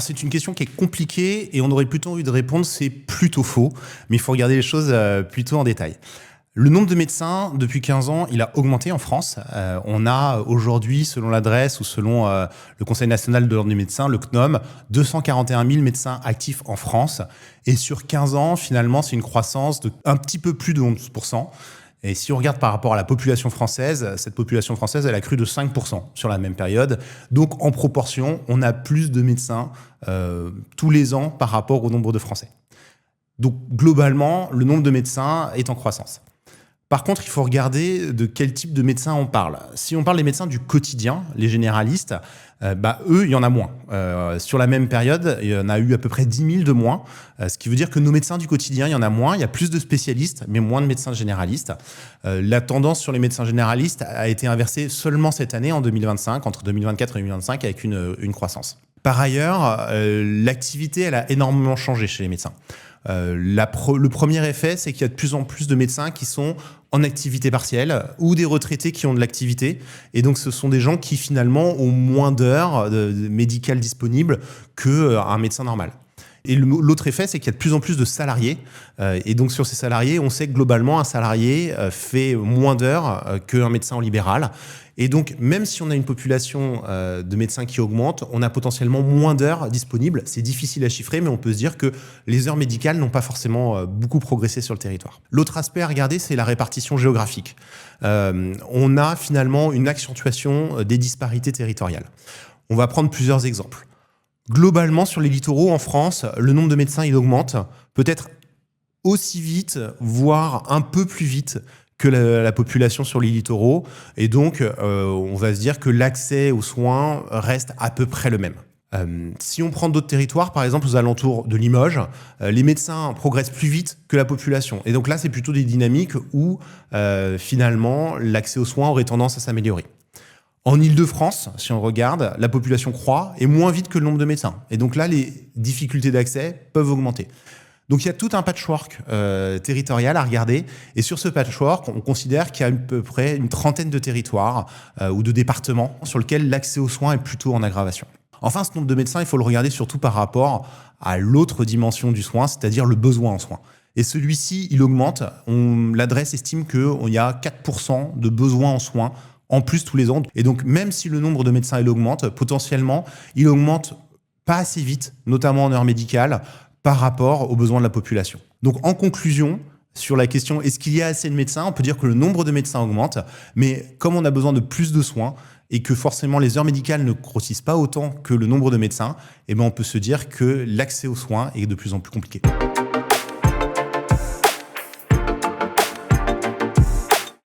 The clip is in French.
Alors c'est une question qui est compliquée et on aurait plutôt envie de répondre c'est plutôt faux, mais il faut regarder les choses plutôt en détail. Le nombre de médecins, depuis 15 ans, il a augmenté en France. On a aujourd'hui, selon l'adresse ou selon le Conseil national de l'ordre des médecins, le CNOM, 241 000 médecins actifs en France. Et sur 15 ans, finalement, c'est une croissance de un petit peu plus de 11%. Et si on regarde par rapport à la population française, cette population française, elle a cru de 5% sur la même période. Donc, en proportion, on a plus de médecins tous les ans par rapport au nombre de Français. Donc, globalement, le nombre de médecins est en croissance. Par contre, il faut regarder de quel type de médecins on parle. Si on parle des médecins du quotidien, les généralistes, eux, il y en a moins. Sur la même période, il y en a eu à peu près 10 000 de moins, ce qui veut dire que nos médecins du quotidien, il y en a moins, il y a plus de spécialistes, mais moins de médecins généralistes. La tendance sur les médecins généralistes a été inversée seulement cette année, en 2025, entre 2024 et 2025, avec une croissance. Par ailleurs, l'activité, elle a énormément changé chez les médecins. Le premier effet, c'est qu'il y a de plus en plus de médecins qui sont en activité partielle ou des retraités qui ont de l'activité. Et donc, ce sont des gens qui, finalement, ont moins d'heures médicales disponibles qu'un médecin normal. Et l'autre effet, c'est qu'il y a de plus en plus de salariés. Et donc, sur ces salariés, on sait que globalement, un salarié fait moins d'heures qu'un médecin en libéral. Et donc, même si on a une population de médecins qui augmente, on a potentiellement moins d'heures disponibles. C'est difficile à chiffrer, mais on peut se dire que les heures médicales n'ont pas forcément beaucoup progressé sur le territoire. L'autre aspect à regarder, c'est la répartition géographique. On a finalement une accentuation des disparités territoriales. On va prendre plusieurs exemples. Globalement, sur les littoraux en France, le nombre de médecins, il augmente peut-être aussi vite, voire un peu plus vite que la population sur les littoraux. Et donc, on va se dire que l'accès aux soins reste à peu près le même. Si on prend d'autres territoires, par exemple aux alentours de Limoges, les médecins progressent plus vite que la population. Et donc là, c'est plutôt des dynamiques où, finalement, l'accès aux soins aurait tendance à s'améliorer. En Île-de-France, si on regarde, la population croît et moins vite que le nombre de médecins. Et donc là, les difficultés d'accès peuvent augmenter. Donc il y a tout un patchwork territorial à regarder. Et sur ce patchwork, on considère qu'il y a à peu près une trentaine de territoires ou de départements sur lesquels l'accès aux soins est plutôt en aggravation. Enfin, ce nombre de médecins, il faut le regarder surtout par rapport à l'autre dimension du soin, c'est-à-dire le besoin en soins. Et celui-ci, il augmente. L'adresse estime qu'il y a 4% de besoins en soins en plus tous les ans. Et donc, même si le nombre de médecins il augmente, potentiellement, il augmente pas assez vite, notamment en heures médicales, par rapport aux besoins de la population. Donc, en conclusion, sur la question est-ce qu'il y a assez de médecins, on peut dire que le nombre de médecins augmente, mais comme on a besoin de plus de soins et que forcément les heures médicales ne grossissent pas autant que le nombre de médecins, on peut se dire que l'accès aux soins est de plus en plus compliqué.